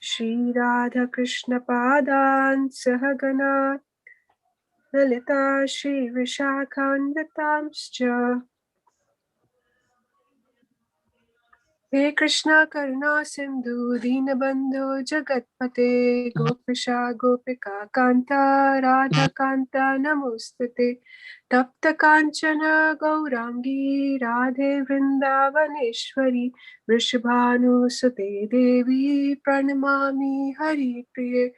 Shri Radha Krishna Padan Sahagana Lalita Shri Vishakhandatamscha He Krishna Karuna Sindhu Dinabandhu Jagatpate Gopisha Gopika Kanta Radha Kanta Namostate Tapta Kanchana Gaurangi Radhe Vrindavaneshwari Vrishabhanu Sute Devi Pranamami Hari Priye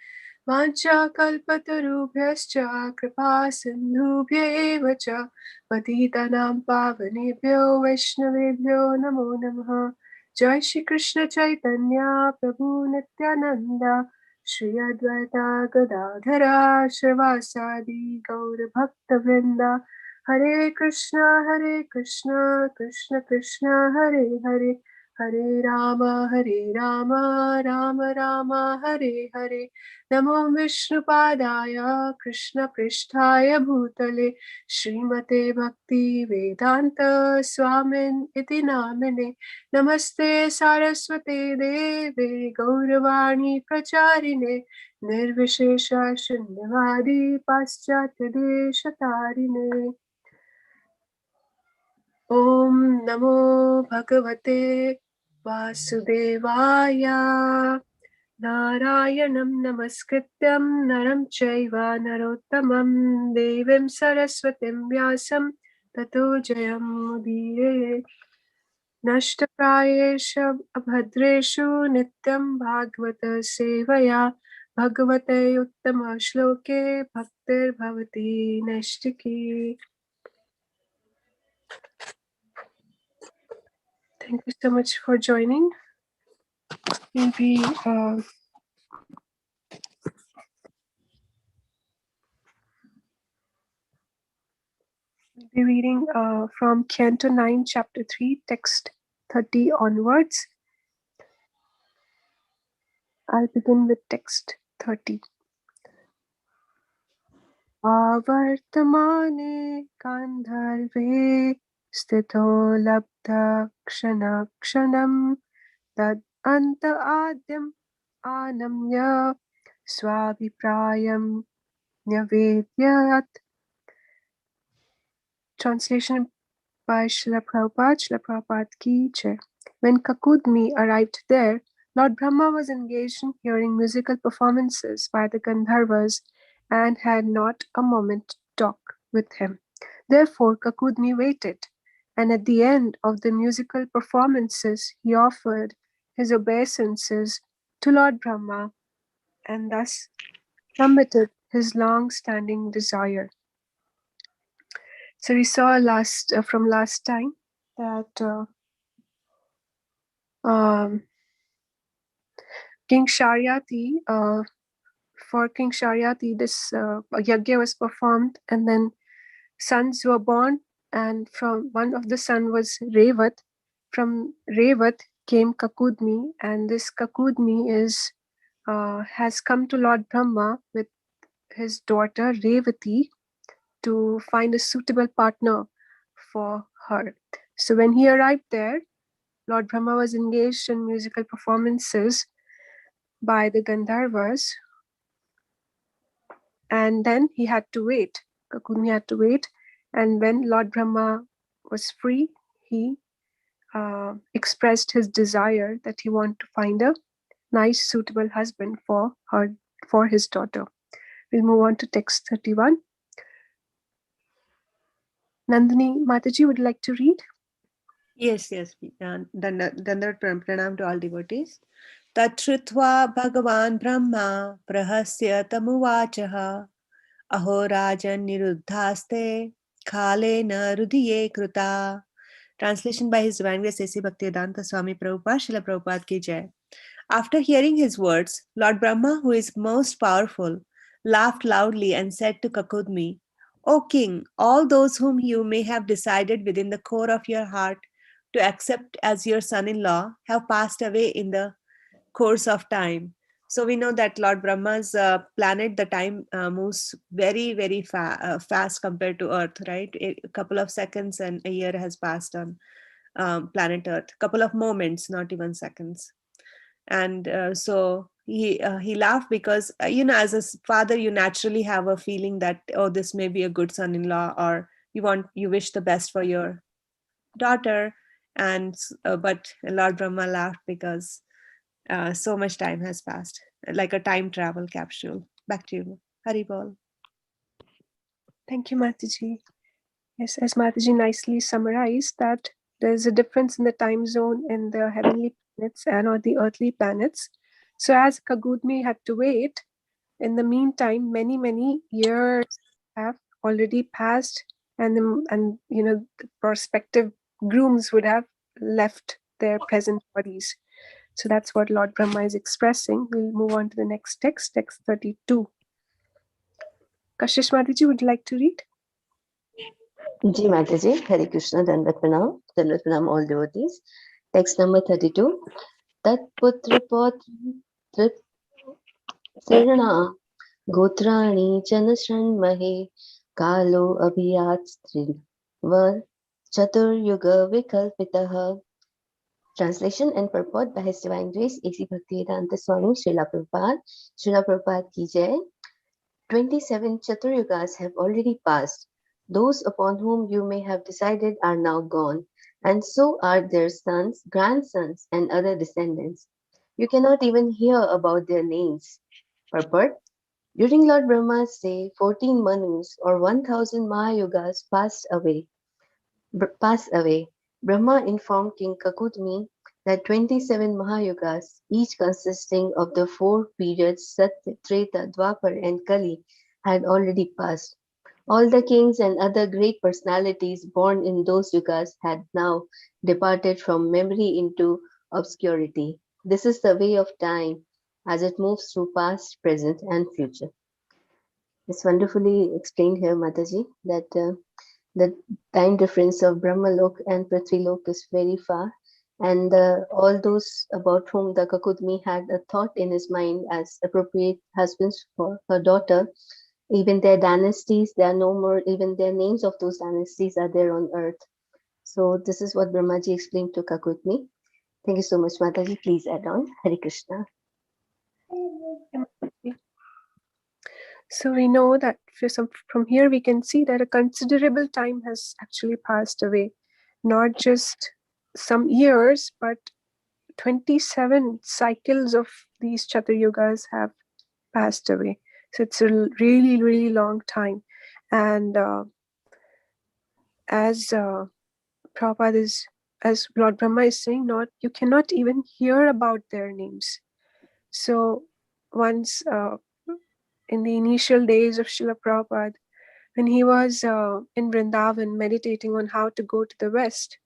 Vancha Kalpatarubhyascha Kripa Sindhubhya eva cha Patitanam Pavanebhyo Vaishnavebhyo Namo Namaha Jai Shri Krishna Chaitanya Prabhu Nityananda Shri Advaita Gadadhara Shrivasadi Gaur Bhakta Vrinda Hare Krishna Krishna Krishna Hare Hare Hare Rama Rama Rama Hare Hare Namo Vishnu Padaya Krishna Pristhaya Bhutale Srimate Bhakti Vedanta Swamin Iti Namine Namaste Saraswate Deve Gauravani Pracharine Nirvishesha Shunyavadi Paschatya Deshatarine Om Namo Bhagavate Vasudevaya Narayanam Namaskrityam Naram Chaiva Narottamam Devim Saraswatim Vyasam Tato Jayam Mudire Nashtaprayesha Abhadreshu Nityam Bhagavata Sevaya Bhagavate Uttama Shloke Bhaktir Bhavati Nashtaki. Thank you so much for joining. We'll be reading from Canto 9, Chapter 3, Text 30 onwards. I'll begin with text 30. Avartamane Gandharve Sthito Labdha Kshana Kshanam Tad Anta Adyam Anamya Swaviprayam Nyavedyat. Translation by Srila Prabhupada Ki Jai. When Kakudmi arrived there, Lord Brahma was engaged in hearing musical performances by the Gandharvas and had not a moment to talk with him. Therefore, Kakudmi waited, and at the end of the musical performances, he offered his obeisances to Lord Brahma and thus submitted his long-standing desire. So we saw from last time that King Sharyati, for King Sharyati, this yajna was performed, and then sons were born, and from one of the son was Revat. From Revat came Kakudmi, and this Kakudmi has come to Lord Brahma with his daughter Revati to find a suitable partner for her. So when he arrived there, Lord Brahma was engaged in musical performances by the Gandharvas, and then he had to wait. Kakudmi had to wait, and when Lord Brahma was free, he expressed his desire that he wanted to find a nice, suitable husband for his daughter. We'll move on to text 31. Nandini Mataji, would you like to read? Yes. Dandavat pranam to all devotees. Tatshritva Bhagavan Brahma prahasya tamuvachaha aho rajan niruddhaste khalena rudhiye kruta. Translation by His Divine Grace A.C. Bhaktivedanta Swami Prabhupada, Srila Prabhupada Ki Jai. After hearing his words, Lord Brahma, who is most powerful, laughed loudly and said to Kakudmi, O king, all those whom you may have decided within the core of your heart to accept as your son-in-law have passed away in the course of time. So we know that Lord Brahma's planet, the time moves very, very fast compared to Earth, right? A couple of seconds and a year has passed on planet Earth. Couple of moments, not even seconds. And so he laughed because, as a father, you naturally have a feeling that, oh, this may be a good son-in-law, or you wish the best for your daughter. And but Lord Brahma laughed because so much time has passed, like a time travel capsule. Back to you, Haribol. Thank you, Mataji. Yes, as Mataji nicely summarized, that there's a difference in the time zone in the heavenly planets and on the earthly planets. So as Kakudmi had to wait, in the meantime, many, many years have already passed, and the prospective grooms would have left their present bodies. So that's what Lord Brahma is expressing. We'll move on to the next text, text 32. Kashish Mataji, would you like to read? Ji Mataji, Hare Krishna, Dandat Pranam, all devotees. Text number 32. Tat putra potra sirna gotrani chanasranmahe kalo abhiyat var Chatur Yuga Vikalpitaha. Translation and purport by His Divine Grace A.C. Bhaktivedanta Swami Srila Prabhupada. Srila Prabhupada ki jai. 27 Chatur Yugas have already passed. Those upon whom you may have decided are now gone, and so are their sons, grandsons, and other descendants. You cannot even hear about their names. Purport: during Lord Brahma's day, 14 Manus or 1000 Mahayugas passed away. Brahma informed King Kakudmi that 27 Mahayugas, each consisting of the 4 periods Satya, Treta, Dwapar, and Kali, had already passed. All the kings and other great personalities born in those yugas had now departed from memory into obscurity. This is the way of time as it moves through past, present, and future. It's wonderfully explained here, Mataji, that the time difference of Brahmalok and Prithvilok is very far, and all those about whom the Kakudmi had a thought in his mind as appropriate husbands for her daughter, even their dynasties, they are no more, even their names of those dynasties are there on earth. So this is what Brahmaji explained to Kakudmi. Thank you so much, Mataji. Please add on. Hare Krishna. So we know that from here we can see that a considerable time has actually passed away, not just some years, but 27 cycles of these Chatur Yugas have passed away. So it's a really, really long time. And as Prabhupada as Lord Brahma is saying, you cannot even hear about their names. So once in the initial days of Srila Prabhupada, when he was in Vrindavan meditating on how to go to the West,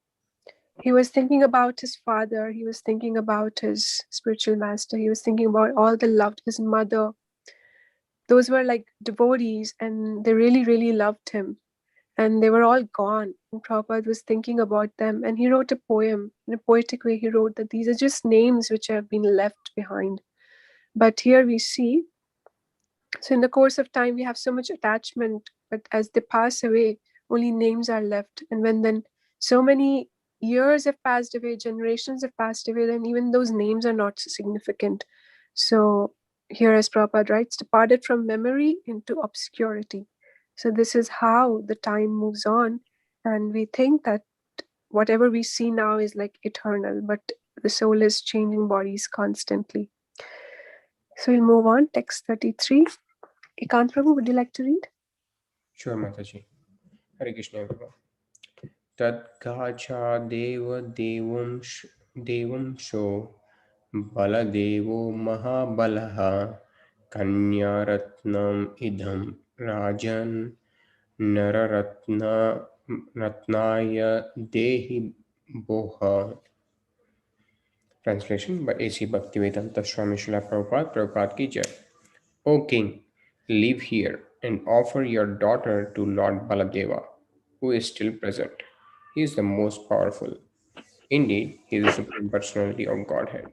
he was thinking about his father, he was thinking about his spiritual master, he was thinking about all the loved, his mother. Those were like devotees and they really, really loved him. And they were all gone. And Prabhupada was thinking about them. And he wrote a poem. In a poetic way, he wrote that these are just names which have been left behind. But here we see, so in the course of time, we have so much attachment, but as they pass away, only names are left. And when then so many years have passed away, generations have passed away, then even those names are not significant. So here, as Prabhupada writes, departed from memory into obscurity. So this is how the time moves on. And we think that whatever we see now is like eternal, but the soul is changing bodies constantly. So we'll move on, text 33. Ekant Prabhu, would you like to read? Sure, Mataji. Hare Krishna, everyone. Tat gacha devam sho Baladevo Mahabalaha Kanyaratnam idham Rajan Nara Ratnaya Dehi Boha. Translation by A.C. Bhaktivedanta Swami Srila Prabhupada, Prabhupada ki jai. O king, live here and offer your daughter to Lord Baladeva, who is still present. He is the most powerful. Indeed, he is the Supreme Personality of Godhead,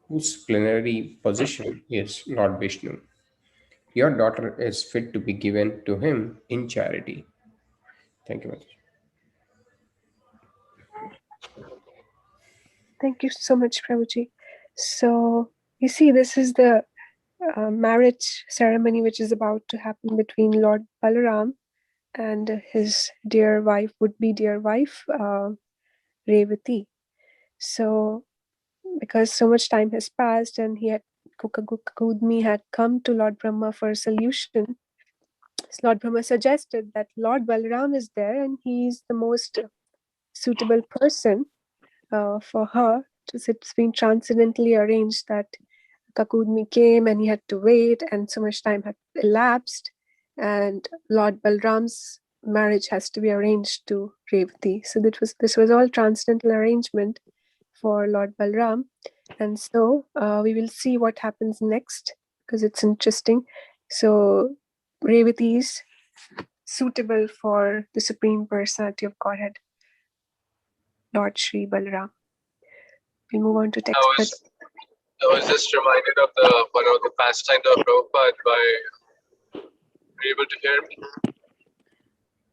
whose plenary position is Lord Vishnu. Your daughter is fit to be given to him in charity. Thank you, Mataji. Thank you so much, Prabhuji. So You see, this is the marriage ceremony which is about to happen between Lord Balaram and his dear wife, would-be dear wife, Revati. So, because so much time has passed and Kakudmi had come to Lord Brahma for a solution, so Lord Brahma suggested that Lord Balaram is there and he's the most suitable person for her. It's been transcendentally arranged that Kakudmi came and he had to wait, and so much time had elapsed, and Lord Balram's marriage has to be arranged to Revati. So this was all transcendental arrangement for Lord Balaram, and so we will see what happens next because it's interesting. So Revati is suitable for the Supreme Personality of Godhead, Lord Sri Balaram. We'll move on to text. I was just reminded of one of the pastimes of Prabhupada by. Are you able to hear me?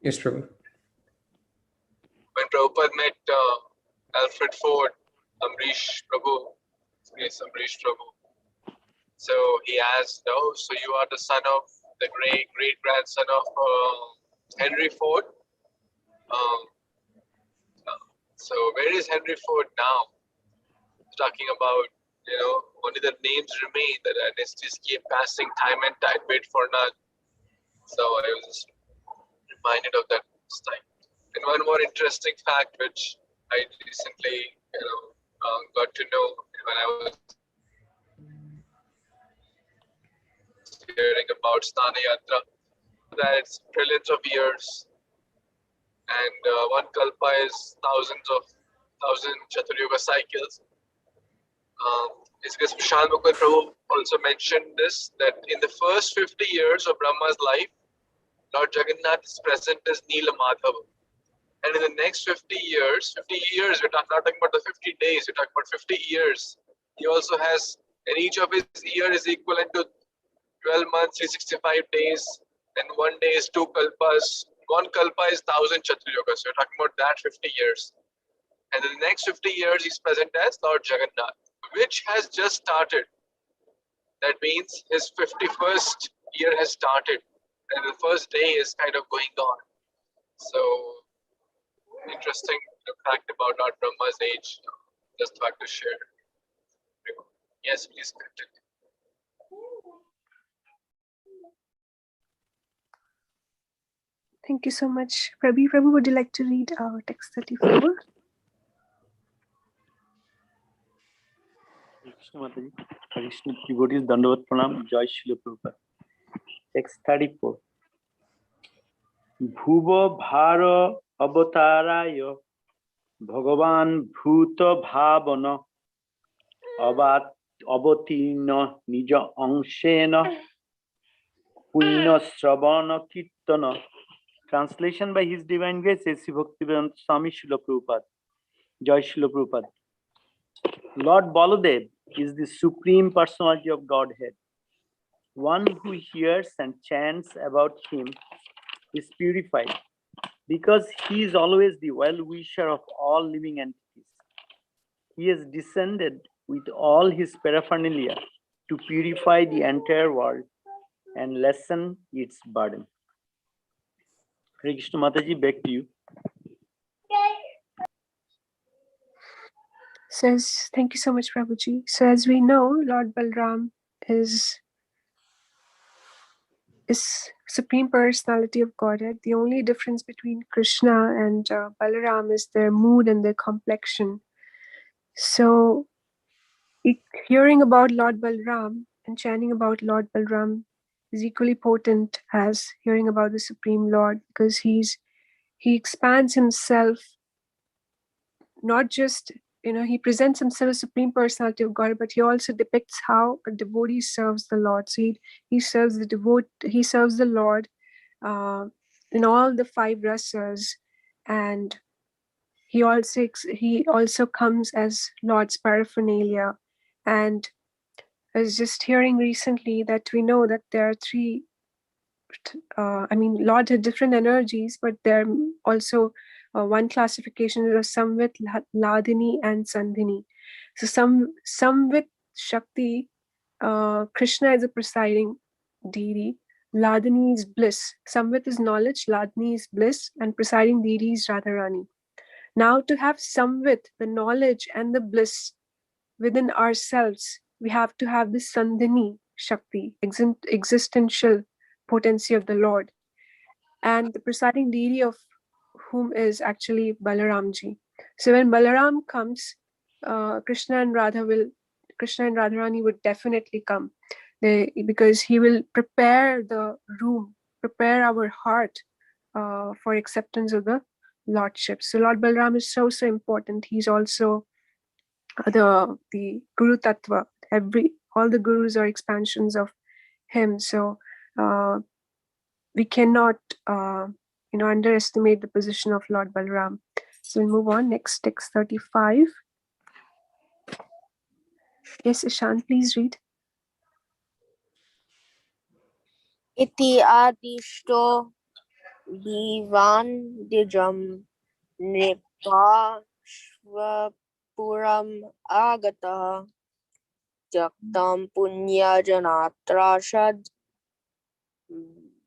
Yes, Prabhu. When Prabhupada met Alfred Ford, Ambarîsha Prabhu, yes, Ambarîsha Prabhu. So he asked, "Oh, so you are the son of the great grandson of Henry Ford? So where is Henry Ford now?" Talking about, only the names remain, that it's just keep passing time and tide, wait for none. So I was just reminded of that this time. And one more interesting fact, which I recently, got to know when I was hearing about Snana Yatra, that it's trillions of years, and one kalpa is thousand Chatur Yugas cycles. Iskcon Prabhu also mentioned this, that in the first 50 years of Brahma's life, Lord Jagannath is present as Neela Madhava. And in the next 50 years, we're not talking about the 50 days, we're talking about 50 years. He also has, and each of his year is equivalent to 12 months, 365 days, and one day is 2 kalpas. One kalpa is 1000 Chatur Yugas. So we're talking about that 50 years. And in the next 50 years, he's present as Lord Jagannath, which has just started. That means his 51st year has started, and the first day is kind of going on. So, interesting fact about Lord Brahma's age. Just like to share. Yes, please continue. Thank you so much. Prabhu, would you like to read our text 34? Krishna Mataji, Krishna devotees, Dandavat Pranam, Jai Srila Prabhupada. Text 34. Bhuva Bhara Avataraya Bhagavan Bhuta Bhavana Avatina Nija Angshena Punya Sravana Kirtana. Translation by His Divine Grace, Sri Bhaktivedanta Swami Srila Prabhupada. Jai Srila Prabhupada. Lord Baladev is the Supreme Personality of Godhead. One who hears and chants about him is purified because he is always the well-wisher of all living entities. He has descended with all his paraphernalia to purify the entire world and lessen its burden. Hare Krishna Mataji, back to you. Says, thank you so much, Prabhuji. So as we know, Lord Balaram is Supreme Personality of Godhead. The only difference between Krishna and Balaram is their mood and their complexion. So hearing about Lord Balaram and chanting about Lord Balaram is equally potent as hearing about the Supreme Lord, because he expands himself, not just, he presents himself as Supreme Personality of God, but he also depicts how a devotee serves the Lord. So he serves the Lord in all the 5 rasas, and he also comes as Lord's paraphernalia. And I was just hearing recently that we know that there are 3 Lord had different energies, but there are also one classification is Samvit, Ladini, and Sandhini. So Samvit Shakti Krishna is a presiding deity. Ladini is bliss. Samvit is knowledge, Ladini is bliss, and presiding deity is Radharani. Now, to have Samvit, the knowledge and the bliss within ourselves, we have to have the Sandhini Shakti, existential potency of the Lord. And the presiding deity of whom is actually Balaramji. So when Balaram comes, Krishna and Radharani would definitely come. Because he will prepare the room, prepare our heart for acceptance of the Lordship. So Lord Balaram is so important. He's also the Guru Tattva. All the gurus are expansions of him. So we cannot underestimate the position of Lord Balaram. So we'll move on. Next, text 35. Yes, Ishan, please read. Iti adishto divan dijam nipashvapuram agata jaktam punya janatrashad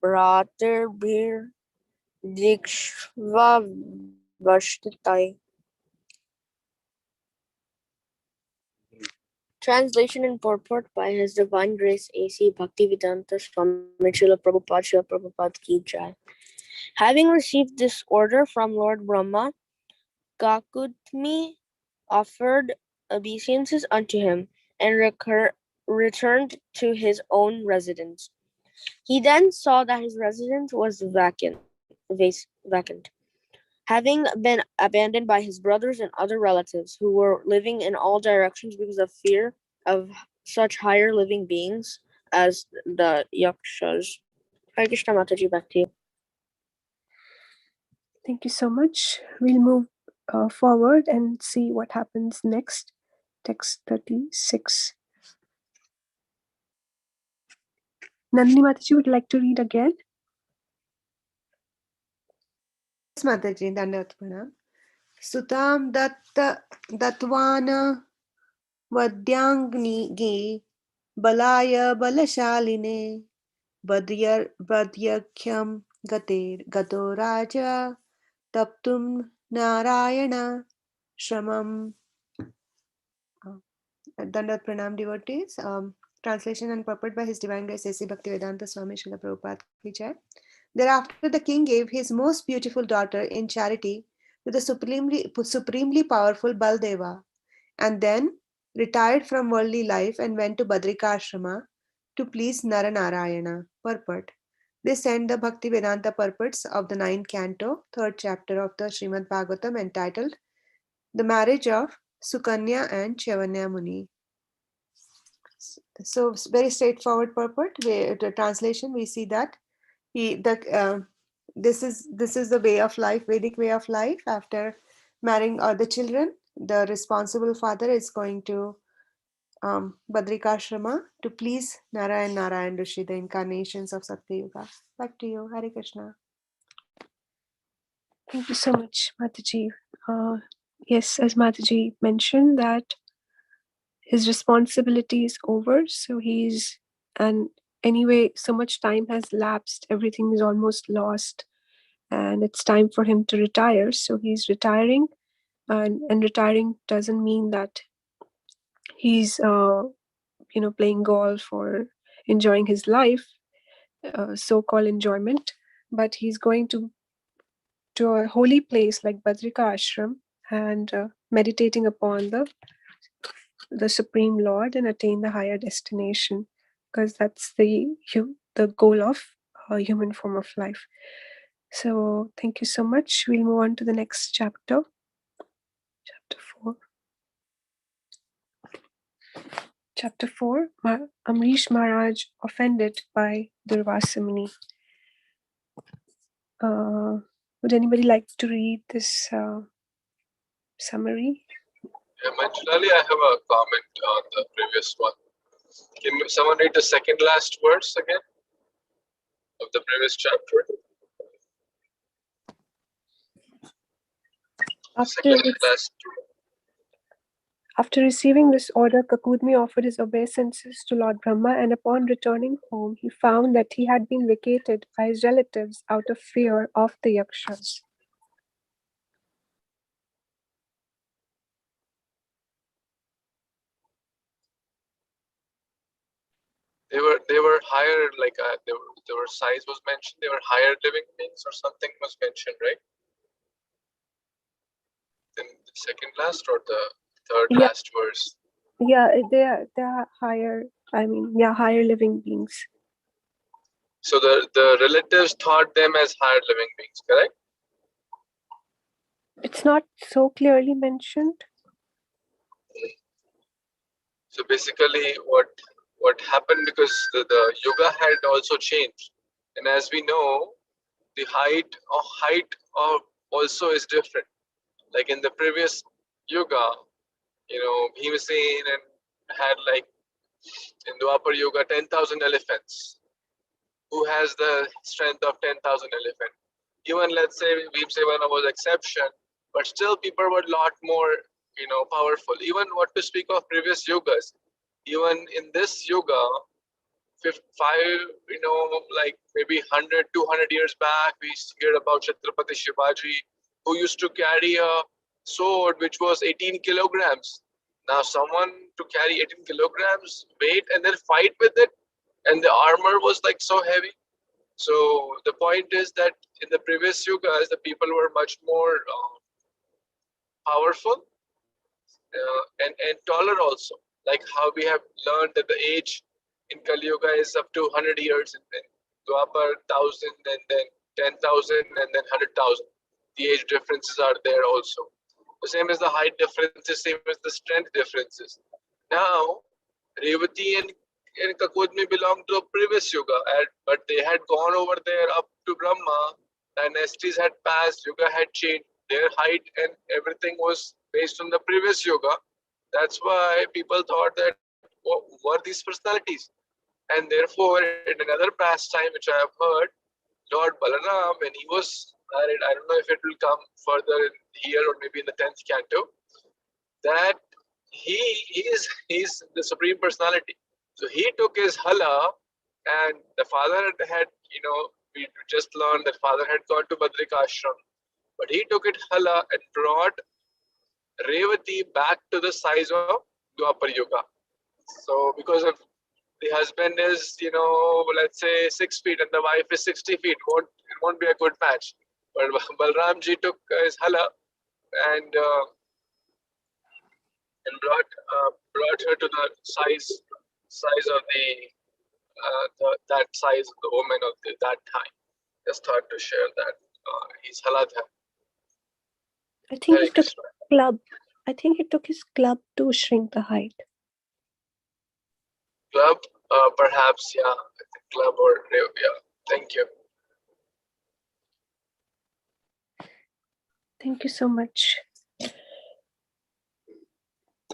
Bhratabhir Dikshva Vashtitai. Translation and purport by His Divine Grace A.C. Bhaktivedanta Swami Srila Prabhupada Srila Prabhupada Ki Jai. Having received this order from Lord Brahma, Kakudmi offered obeisances unto him and returned to his own residence. He then saw that his residence was vacant. Having been abandoned by his brothers and other relatives who were living in all directions because of fear of such higher living beings as the Yakshas. Hare Krishna Mataji, back to you. Thank you so much. We'll move forward and see what happens next. Text 36. Nandini Mataji, would you like to read again? Yes, Mataji, Dandavat Pranam. Sutam Datvana Vadyangni Balaya Balashaline Badyakyam Gato Raja Taptum Narayana Shramam. Dandavat Pranam, devotees. Translation and purport by His Divine Grace A.C. Bhaktivedanta Swami Srila Prabhupada Ki Jai. Thereafter the king gave his most beautiful daughter in charity to the supremely powerful Baladeva, and then retired from worldly life and went to Badrikasrama to please Nara Narayana. Purport. This end the Bhaktivedanta purports of the 9th canto, 3rd chapter of the Śrīmad-Bhāgavatam, entitled The Marriage of Sukanya and Cyavana Muni. So very straightforward purport. The translation, we see that this is the way of life, Vedic way of life. After marrying the children, the responsible father is going to Badrikasrama to please Nara and Narayana Rishi, the incarnations of Satya Yuga. Back to you, Hare Krishna. Thank you so much, Mataji. Yes, as Mataji mentioned, that his responsibility is over. So anyway, so much time has lapsed. Everything is almost lost. And it's time for him to retire. So he's retiring. And retiring doesn't mean that he's, playing golf or enjoying his life, so-called enjoyment. But he's going to a holy place like Badrikasrama and meditating upon the Supreme Lord and attain the higher destination, because that's the goal of a human form of life. So thank you so much. We'll move on to the next chapter. Chapter 4. Chapter 4. Ambarîsha Maharaj offended by Durvâsâ Muni. Would anybody like to read this summary? Yeah, Manjulali, I have a comment on the previous one. Can someone read the second last verse again of the previous chapter? After receiving this order, Kakudmi offered his obeisances to Lord Brahma, and upon returning home, he found that he had been vacated by his relatives out of fear of the Yakshas. They were higher, like there were size was mentioned. They were higher living beings or something was mentioned, right? In the second last or the third last verse. Yeah, they are higher. I mean, yeah, higher living beings. So the relatives thought them as higher living beings, correct? It's not so clearly mentioned. So basically, what happened, because the yoga had also changed, and as we know, the height of also is different. Like in the previous yoga, Bhimsen and had like in Dwapar yoga 10,000 elephants. Who has the strength of 10,000 elephants? Even let's say Bhimsevana was exception, but still people were a lot more powerful. Even what to speak of previous yogas, even in this yoga, like maybe 100, 200 years back, we heard about Chhatrapati Shivaji, who used to carry a sword which was 18 kilograms. Now someone to carry 18 kilograms weight and then fight with it, and the armor was like so heavy. So the point is that in the previous yugas, the people were much more powerful and taller also. Like how we have learned that the age in Kali Yuga is up to 100 years, and then Dwapar 1,000, and then 10,000, and then 100,000. The age differences are there also. The same as the height differences, same as the strength differences. Now, Revati and Kakudmi belong to a previous Yuga, but they had gone over there up to Brahma. Dynasties had passed, Yuga had changed. Their height and everything was based on the previous Yuga. That's why people thought that, what were these personalities? And therefore, in another pastime which I have heard, Lord Balaram, when he was married, I don't know if it will come further in here or maybe in the 10th canto, that he's the supreme personality. So he took his hala, and the father had, we just learned that father had gone to Badrikasrama, but he took it hala and brought Revati back to the size of Dwapar Yuga. So because of the husband is, let's say 6 feet and the wife is 60 feet, it won't be a good match. But Balramji took his hala and brought her to the size of that size of the woman of that time. Just thought to share that his hala tha. I think he took club. I think he took his club to shrink the height. Club, perhaps, yeah. Club or yeah. Thank you. Thank you so much.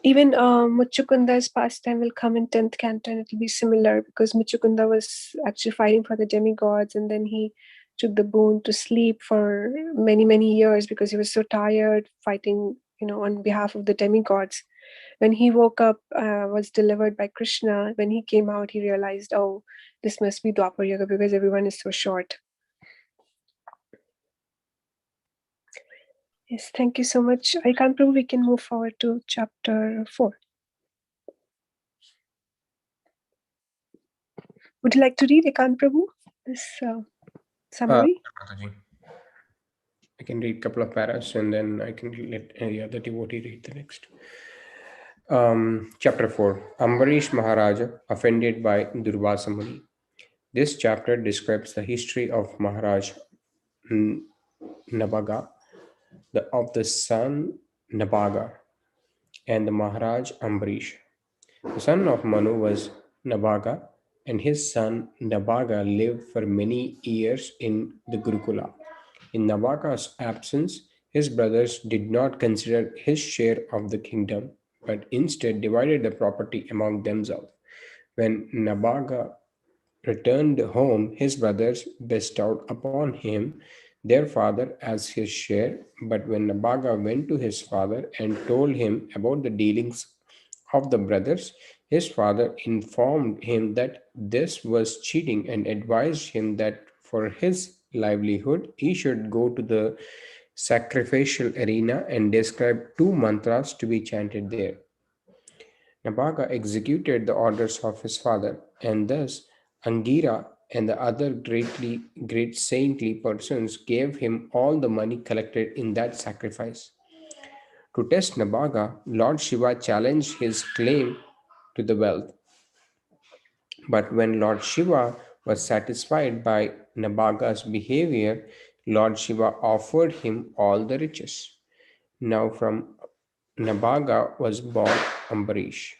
Even Muchukunda's pastime will come in 10th canto, and it will be similar, because Muchukunda was actually fighting for the demigods, and then he took the boon to sleep for many, many years because he was so tired fighting, on behalf of the demigods. When he woke up, was delivered by Krishna. When he came out, he realized, oh, this must be Dwapar Yuga because everyone is so short. Yes, thank you so much. I can't prove we can move forward to chapter 4. Would you like to read, Ekant Prabhu, this summary? I can read a couple of paras and then I can let the other devotee read the next. Chapter 4. Ambarîsha Mahârâja offended by Durvâsâ Muni. This chapter describes the history of Mahârâja Nabhaga, of the son Nabhaga, and the Maharaj Ambarîsha. The son of Manu was Nabhaga, and his son Nabhaga lived for many years in the Gurukula. In Nabhaga's absence, his brothers did not consider his share of the kingdom, but instead divided the property among themselves. When Nabhaga returned home, his brothers bestowed upon him their father as his share. But when Nabhaga went to his father and told him about the dealings of the brothers, his father informed him that this was cheating and advised him that for his livelihood he should go to the sacrificial arena and describe two mantras to be chanted there. Nabhaga executed the orders of his father, and thus Angira and the other great saintly persons gave him all the money collected in that sacrifice. To test Nabhaga, Lord Shiva challenged his claim to the wealth. But when Lord Shiva was satisfied by Nabhaga's behavior, Lord Shiva offered him all the riches. Now from Nabhaga was born Ambarîsha,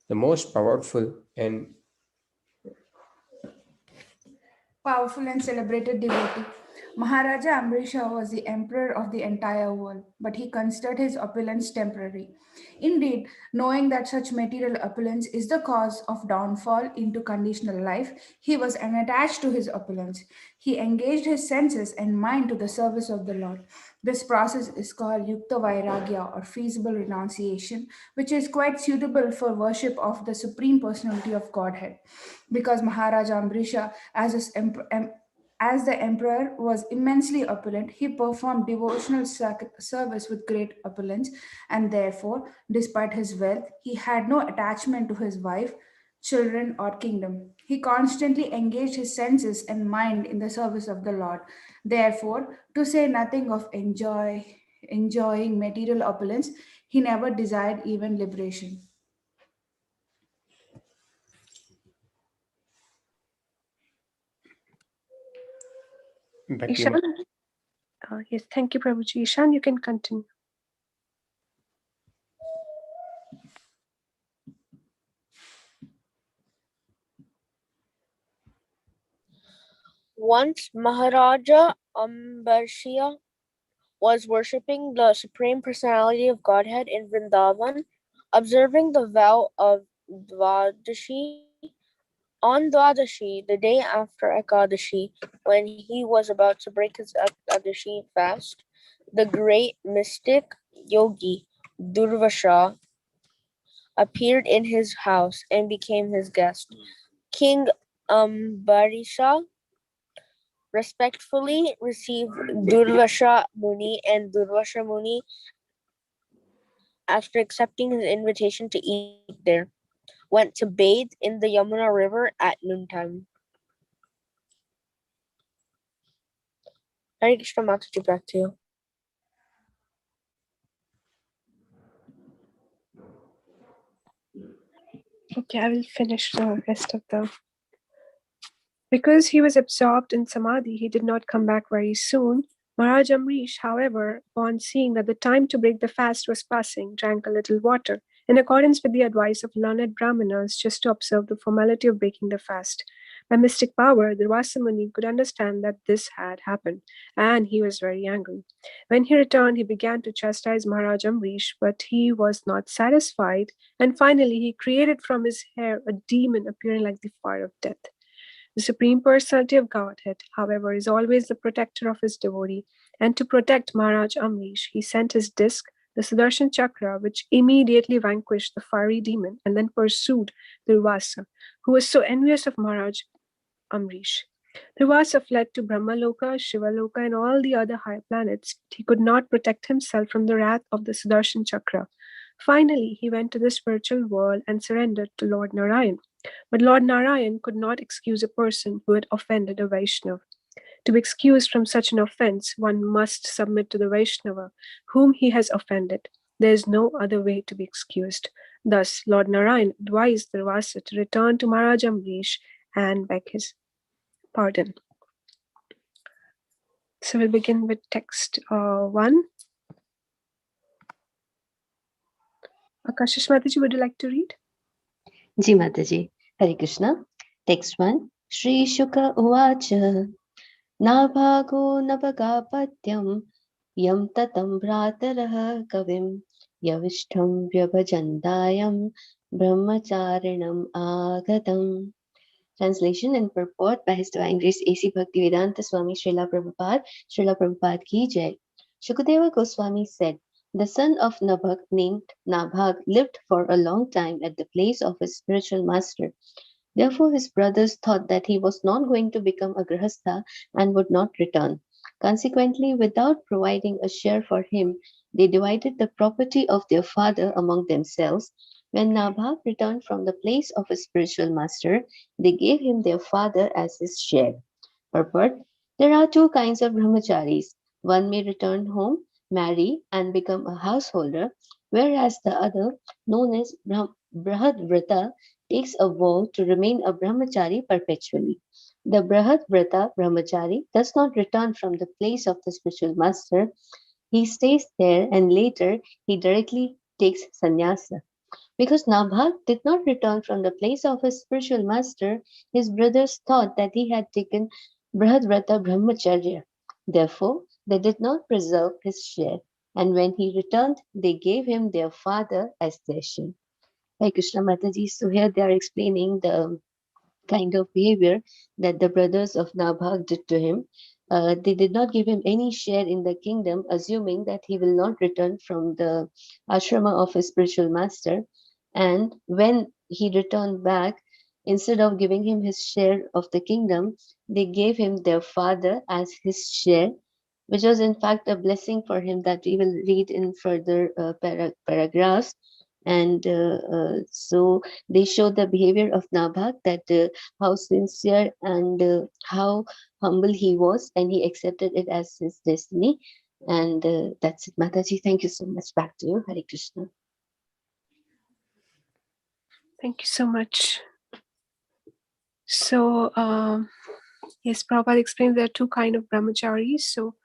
the most powerful and celebrated devotee. Mahârâja Ambarîsha was the emperor of the entire world, but he considered his opulence temporary. Indeed, knowing that such material opulence is the cause of downfall into conditional life, he was unattached to his opulence. He engaged his senses and mind to the service of the Lord. This process is called Yukta Vairagya or feasible renunciation, which is quite suitable for worship of the Supreme Personality of Godhead. Because Mahârâja Ambarîsha, as the emperor was immensely opulent, he performed devotional service with great opulence, and therefore, despite his wealth, he had no attachment to his wife, children, or kingdom. He constantly engaged his senses and mind in the service of the Lord. Therefore, to say nothing of enjoying material opulence, he never desired even liberation. Ishan? Yes, thank you, Prabhuji. Ishan, you can continue. Once Mahârâja Ambarîsha was worshipping the Supreme Personality of Godhead in Vrindavan, observing the vow of Dvadashi. On Dvadashi, the day after Ekadashi, when he was about to break his Ekadashi fast, the great mystic yogi Durvâsâ appeared in his house and became his guest. King Ambarîsha respectfully received Durvâsâ Muni, and Durvâsâ Muni, after accepting his invitation to eat there, went to bathe in the Yamuna River at noontime. Hare Krishna, Mataji, back to you. Okay, I will finish the rest of the... Because he was absorbed in samadhi, he did not come back very soon. Mahârâja Ambarîsha, however, upon seeing that the time to break the fast was passing, drank a little water, in accordance with the advice of learned brahmanas, just to observe the formality of breaking the fast. By mystic power, Durvâsâ Muni could understand that this had happened, and he was very angry. When he returned, he began to chastise Mahârâja Ambarîsha, but he was not satisfied, and finally he created from his hair a demon appearing like the fire of death. The Supreme Personality of Godhead, however, is always the protector of his devotee, and to protect Mahârâja Ambarîsha, he sent his disc, the Sudarshan Chakra, which immediately vanquished the fiery demon and then pursued Durvâsâ, who was so envious of Mahârâja Ambarîsha. Durvâsâ fled to Brahmaloka, Shivaloka, and all the other high planets, but he could not protect himself from the wrath of the Sudarshan Chakra. Finally, he went to the spiritual world and surrendered to Lord Narayana. But Lord Narayan could not excuse a person who had offended a Vaishnava. To be excused from such an offense, one must submit to the Vaishnava whom he has offended. There is no other way to be excused. Thus, Lord Narayan advised Durvâsâ to return to Mahârâja Ambarîsha and beg his pardon. So we'll begin with text 1. Akashish Mataji, would you like to read? Ji Mataji. Hare Krishna. Text 1. Shri Shuka Uvacha Nabhago Nabhagapatyam Yam Tatam Bhratarah Kavim Yavishtham Vyabhajandayam Brahmacharinam Agatam. Translation and purport by His Divine Grace A.C. Bhaktivedanta Swami Srila Prabhupada ki Jai. Shukadeva Goswami said, The son of Nabhaga, named Nabhaga, lived for a long time at the place of his spiritual master. Therefore, his brothers thought that he was not going to become a grihastha and would not return. Consequently, without providing a share for him, they divided the property of their father among themselves. When Nabhaga returned from the place of his spiritual master, they gave him their father as his share. Purport: there are two kinds of brahmacharis. One may return home, marry, and become a householder, whereas the other, known as Brahadvrata, takes a vow to remain a brahmachari perpetually. The Brahadvrata brahmachari does not return from the place of the spiritual master. He stays there and later he directly takes sannyasa. Because Nabhaga did not return from the place of his spiritual master, his brothers thought that he had taken Brahadvrata Brahmacharya. Therefore, they did not preserve his share, and when he returned, they gave him their father as their share. Hare Krishna Mataji. So here they are explaining the kind of behavior that the brothers of Nabhaga did to him. They did not give him any share in the kingdom, assuming that he will not return from the ashrama of his spiritual master. And when he returned back, instead of giving him his share of the kingdom, they gave him their father as his share, which was in fact a blessing for him that we will read in further paragraphs. And so they show the behavior of Nabhaga, that how sincere and how humble he was, and he accepted it as his destiny. And that's it, Mataji. Thank you so much. Back to you. Hare Krishna. Thank you so much. So, yes, Prabhupada explains there are two kinds of brahmacharis. So,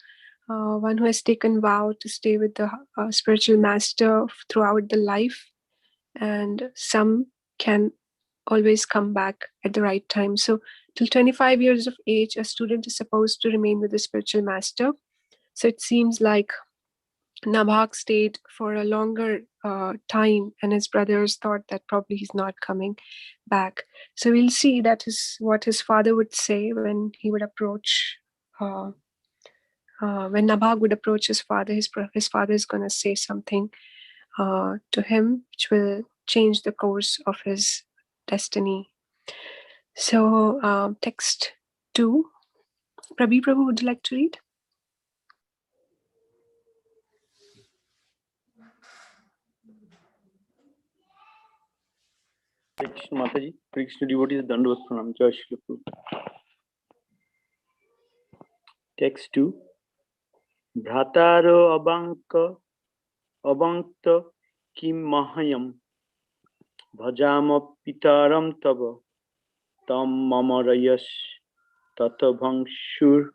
one who has taken vow to stay with the spiritual master throughout the life, and some can always come back at the right time. So, till 25 years of age, a student is supposed to remain with the spiritual master. So, it seems like Nabhaga stayed for a longer time, and his brothers thought that probably he's not coming back. So we'll see that is what his father would say when he would approach. When Nabhaga would approach his father, his father is going to say something to him, which will change the course of his destiny. So, text 2. Prabhu, would you like to read? Krishna Mataji, Krishna devotees, Dandavat Pranam, Jai Shri Prabhupada. Text 2. Bhrataro abankta kim mahayam bhajama pitaram tava tam mamarayas tatabhangshur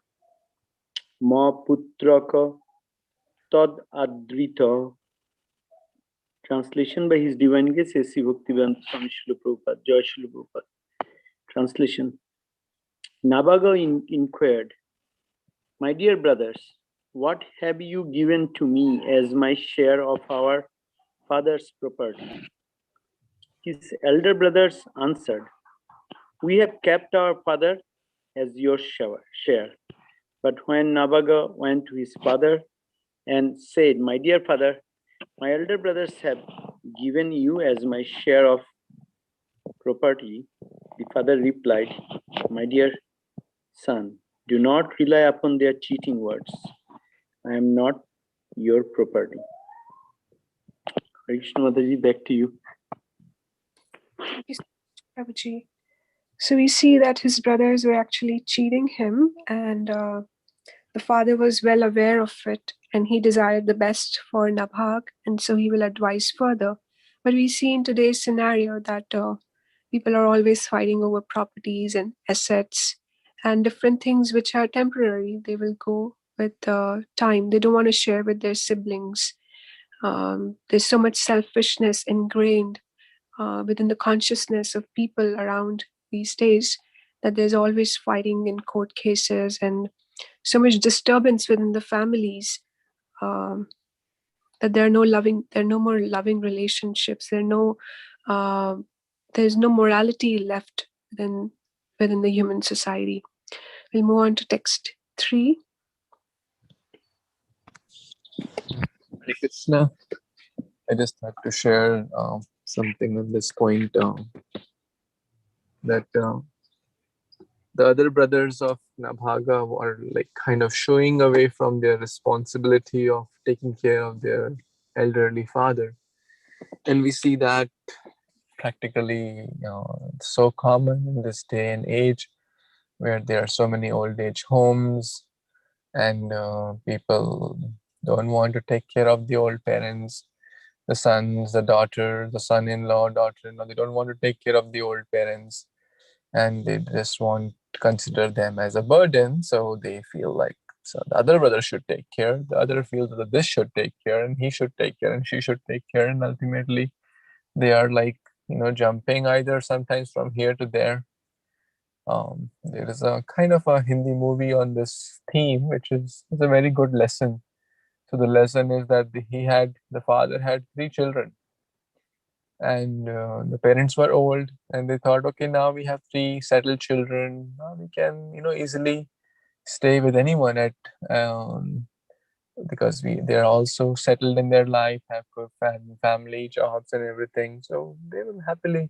ma putraka tad adrita. Translation by His Divine Grace A.C. Bhaktivedanta Swami Srila Prabhupada. Jai Srila Prabhupada. Translation. Nabhaga inquired, my dear brothers, what have you given to me as my share of our father's property? His elder brothers answered, we have kept our father as your share. But when Nabhaga went to his father and said, my dear father, my elder brothers have given you as my share of property, the father replied, my dear son, do not rely upon their cheating words. I am not your property. Krishna Mataji, back to you. Prabhuji. So we see that his brothers were actually cheating him, and the father was well aware of it, and he desired the best for Nabhaga, and so he will advise further. But we see in today's scenario that people are always fighting over properties and assets and different things which are temporary. They will go with time. They don't want to share with their siblings. There's so much selfishness ingrained within the consciousness of people around these days, that there's always fighting in court cases and so much disturbance within the families, that there are no more loving relationships. There's no morality left within the human society. We'll move on to text 3. Hare Krishna. I just had to share something on this point that the other brothers of Nabhaga are like kind of showing away from their responsibility of taking care of their elderly father. And we see that practically so common in this day and age where there are so many old age homes and people don't want to take care of the old parents, the sons, the daughter, the son-in-law, daughter-in-law. They don't want to take care of the old parents and they just want to consider them as a burden. So they feel like, so the other brother should take care, the other feels that this should take care and he should take care and she should take care. And ultimately they are like, jumping either sometimes from here to there. There is a kind of a Hindi movie on this theme, which is a very good lesson. So the lesson is that the father had 3 children, and the parents were old, and they thought, okay, now we have 3 settled children. Now we can, easily stay with anyone at because they're also settled in their life, have good family, jobs, and everything. So they will happily.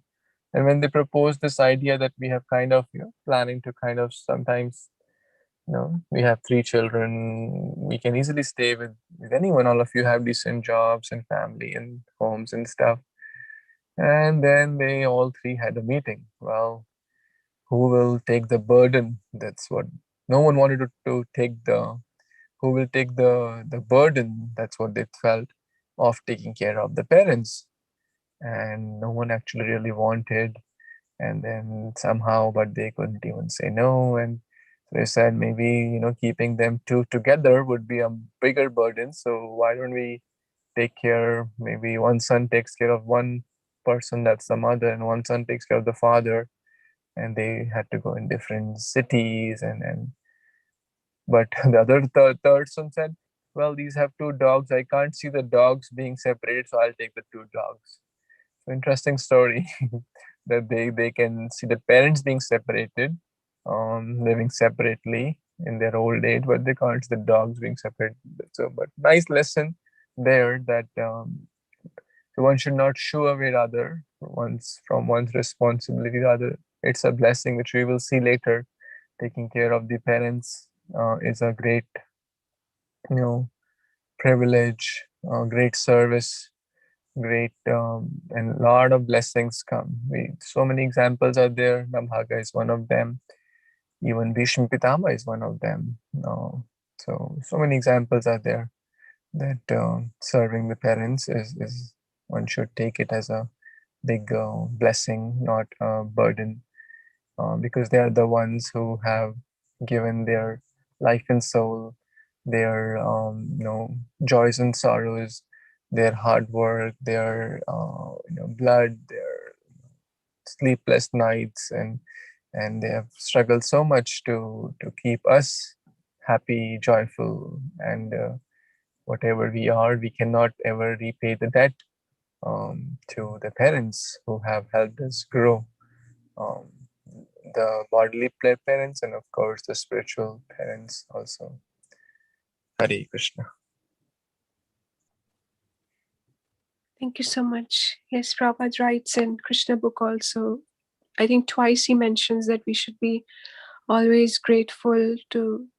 And when they propose this idea that we have kind of, planning to kind of sometimes, we have 3 children, we can easily stay with anyone. All of you have decent jobs and family and homes and stuff. And then they all 3 had a meeting. Well, who will take the burden? That's what no one wanted to take who will take the burden, that's what they felt, of taking care of the parents. And no one actually really wanted. And then somehow, but they couldn't even say no. And they said maybe, keeping them 2 together would be a bigger burden. So why don't we take care, maybe one son takes care of one person, that's the mother, and one son takes care of the father. And they had to go in different cities and but the other third son said, well, these have 2 dogs, I can't see the dogs being separated, so I'll take the 2 dogs. So interesting story that they can see the parents being separated, living separately in their old age, but they can't see the dogs being separated. So, but nice lesson there that so one should not shoo away rather from one's responsibility. Rather, it's a blessing, which we will see later. Taking care of the parents is a great, privilege, great service, great, and a lot of blessings come. So many examples are there. Nabhaga is one of them. Even Bhishma Pitama is one of them. So many examples are there that serving the parents is one should take it as a big blessing, not a burden, because they are the ones who have given their life and soul, their joys and sorrows, their hard work, their blood, their sleepless nights, and they have struggled so much to keep us happy, joyful, and whatever we are, we cannot ever repay the debt to the parents who have helped us grow. The bodily parents and of course the spiritual parents also. Hare Krishna. Thank you so much. Yes, Prabhupada writes in Krishna book also, I think twice he mentions that we should be always grateful to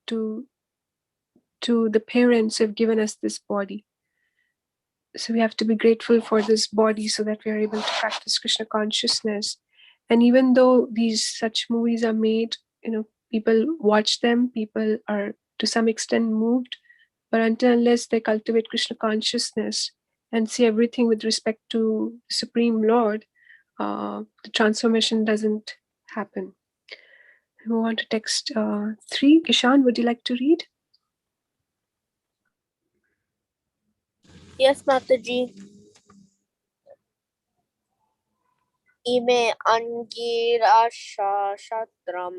the parents who have given us this body. So we have to be grateful for this body so that we are able to practice Krishna consciousness. And even though such movies are made, people watch them, people are to some extent moved, but until unless they cultivate Krishna consciousness and see everything with respect to the Supreme Lord, the transformation doesn't happen. We move on to text 3. Ishan, would you like to read? Yes, Mataji. Ime Angirasha Shatram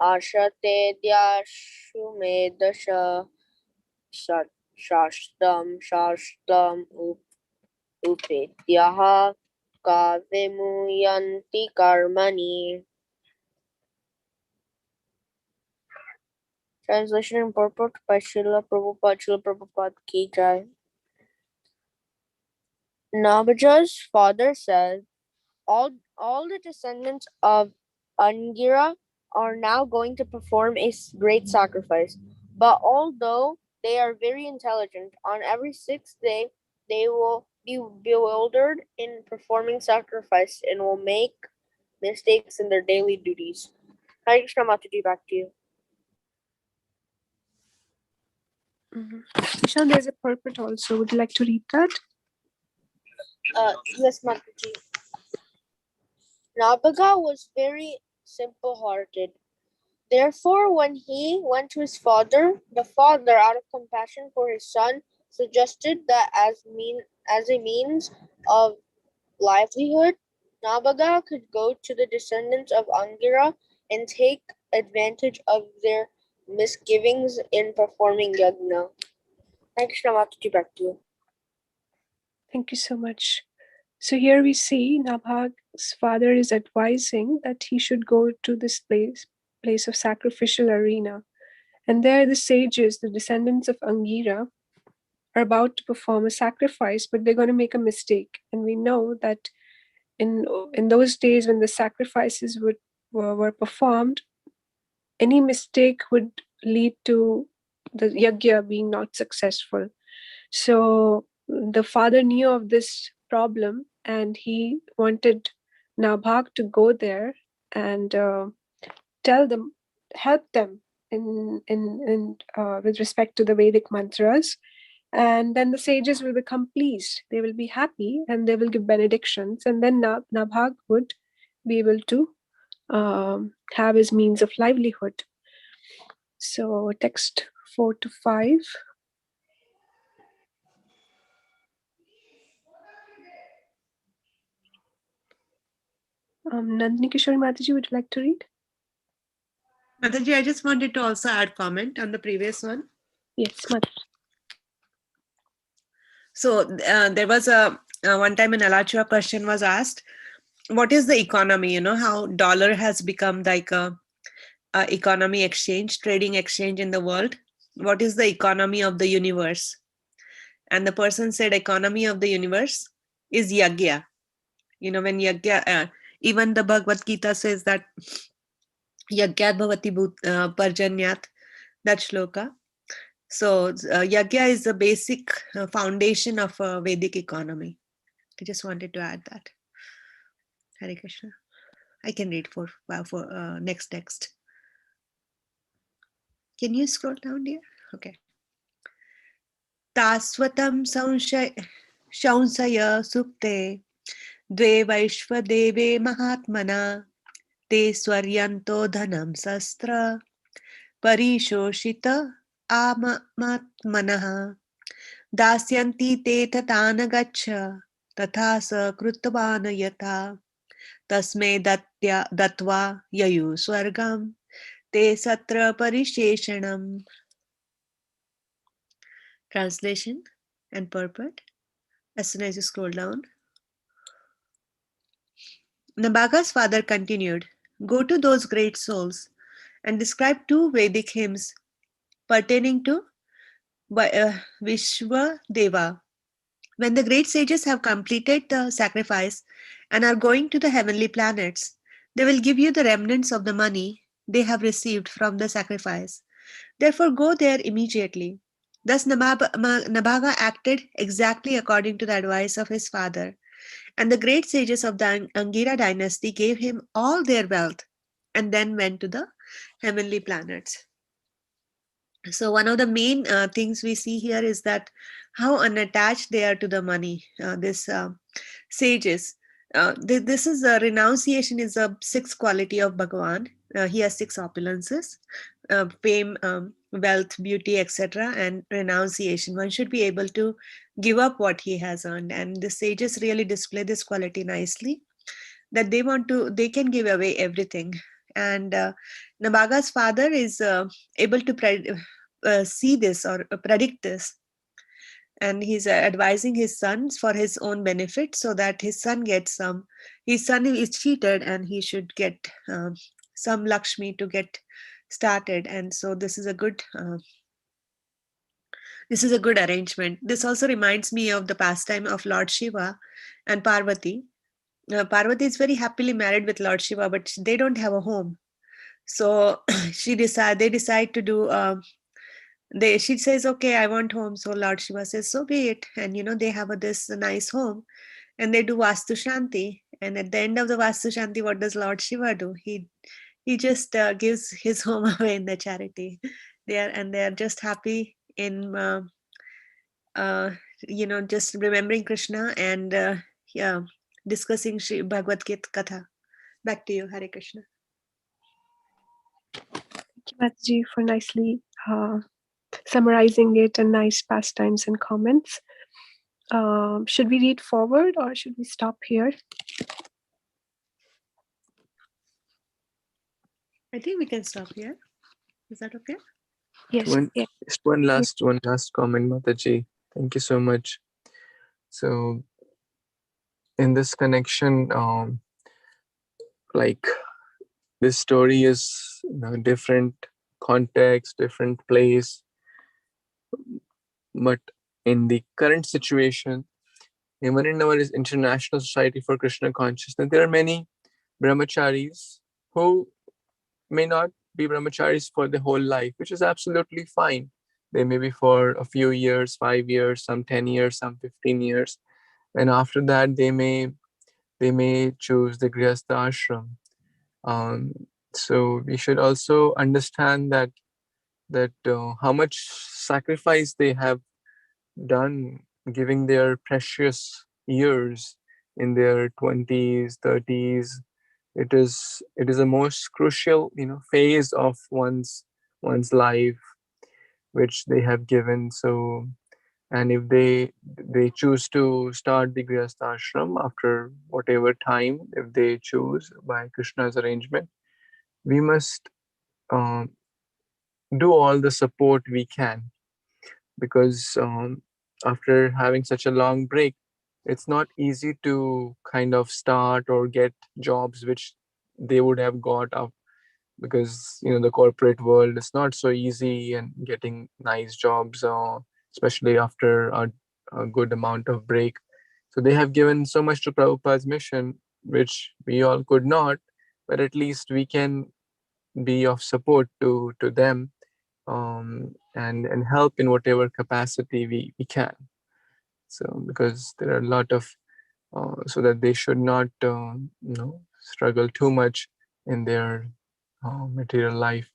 Ashate Dyashumedasha Shashtam Upetyaha Kavimuyanti Karmani. Translation and purport by Srila Prabhupada. Srila Prabhupada Ki Jai. Nabhaga's father said, all the descendants of Angira are now going to perform a great sacrifice. But although they are very intelligent, on every sixth day they will be bewildered in performing sacrifice and will make mistakes in their daily duties. Hare Krishna Mataji, back to you. Ishan, there's a purport also. Would you like to read that? Yes, Mataji. Nabhaga was very simple-hearted. Therefore, when he went to his father, the father, out of compassion for his son, suggested that as a means of livelihood, Nabhaga could go to the descendants of Angira and take advantage of their misgivings in performing yajna. Thanks, Namaste, back to you. Thank you so much. So here we see Nabhaga's father is advising that he should go to this place of sacrificial arena. And there the sages, the descendants of Angira, are about to perform a sacrifice, but they're going to make a mistake. And we know that in those days when the sacrifices were performed, any mistake would lead to the yajna being not successful. So the father knew of this problem and he wanted Nabhaga to go there and tell them, help them in with respect to the Vedic mantras. And then the sages will become pleased. They will be happy and they will give benedictions. And then Nabhaga would be able to have his means of livelihood. So text 4 to 5. Nandini Kishori Mataji, would you like to read? Mataji, I just wanted to also add comment on the previous one. Yes, Mataji. So there was a one time an Alachua question was asked, what is the economy? You know, how dollar has become like a economy exchange, trading exchange in the world. What is the economy of the universe? And the person said, economy of the universe is yajna. You know, when yajna, even the Bhagavad Gita says that yajnat bhavati parjanyat, that shloka. So yajna is the basic foundation of a Vedic economy. I just wanted to add that. Hare Krishna. I can read for next text. Can you scroll down, dear? Okay. Tasvatam संशय sukte dve vaishvadeve mahatmana te swaryanto dhanam sastra parishoshita amatmanaha dasyanti te tatana gaccha tatha sa krutavana yatha tasme datva yayu swargam te satra parisheshanam. Translation and purport. As soon as you scroll down, Nabhaga's father continued, go to those great souls and describe 2 Vedic hymns pertaining to Vishwa Deva. When the great sages have completed the sacrifice and are going to the heavenly planets, they will give you the remnants of the money they have received from the sacrifice. Therefore, go there immediately. Thus, Nabhaga acted exactly according to the advice of his father, and the great sages of the Angira dynasty gave him all their wealth and then went to the heavenly planets. So one of the main things we see here is that how unattached they are to the money, this sages. This is a renunciation is a 6th quality of Bhagavan. He has 6 opulences, fame, wealth, beauty, etc. and renunciation. One should be able to give up what he has earned, and the sages really display this quality nicely, that they can give away everything. And Nabhaga's father is able to see this or predict this, and he's advising his sons for his own benefit, so that his son gets some. His son is cheated, and he should get some Lakshmi to get started. And so this is a good This is a good arrangement. This also reminds me of the pastime of Lord Shiva and Parvati. Parvati is very happily married with Lord Shiva, but they don't have a home. So they decide to do, she says, okay, I want home. So Lord Shiva says, so be it. And, they have this nice home and they do Vastu Shanti. And at the end of the Vastu Shanti, what does Lord Shiva do? He just gives his home away in the charity. They are just happy in, just remembering Krishna and discussing Bhagavad Gita Katha. Back to you, Hare Krishna. Thank you, Mataji, for nicely summarizing it and nice pastimes and comments. Should we read forward or should we stop here? I think we can stop here. Is that okay? Yes. Just one last comment, Mataji. Thank you so much. So, in this connection, like this story is different context, different place, but in the current situation, even in our International Society for Krishna Consciousness, there are many brahmacharis who may not be brahmacharis for the whole life, which is absolutely fine. They may be for a few years, 5 years, some 10 years, some 15 years. And after that, they may choose the Grihastha ashram. So we should also understand that how much sacrifice they have done, giving their precious years in their 20s, 30s. It is a most crucial phase of one's life which they have given. So, and if they choose to start the Grihastha ashram after whatever time, if they choose by Krishna's arrangement, we must do all the support we can, because after having such a long break, it's not easy to kind of start or get jobs which they would have got up, because the corporate world is not so easy, and getting nice jobs, especially after a good amount of break. So they have given so much to Prabhupada's mission, which we all could not, but at least we can be of support to them, and help in whatever capacity we can. So because there are a lot of so that they should not struggle too much in their material life,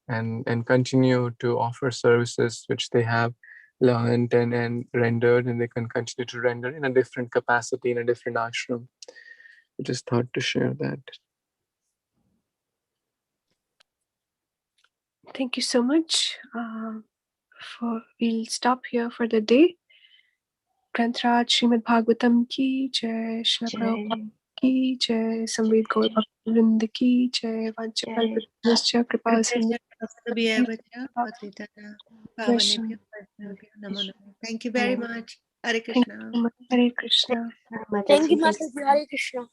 and continue to offer services which they have learned and rendered, and they can continue to render in a different capacity in a different ashram. I just thought to share that. Thank you so much. We'll stop here for the day. Grantraj Śrīmad-Bhāgavatam ki jai, Śrīla Prabhupada ki jai, Samved Gaur Bhaktivinoda ki jai, Vanchakalpatarushya Kripa Sindhu. Thank you very much. Hare Thank you Krishna. so much. Hare Krishna. Thank you, Master. Hare Krishna.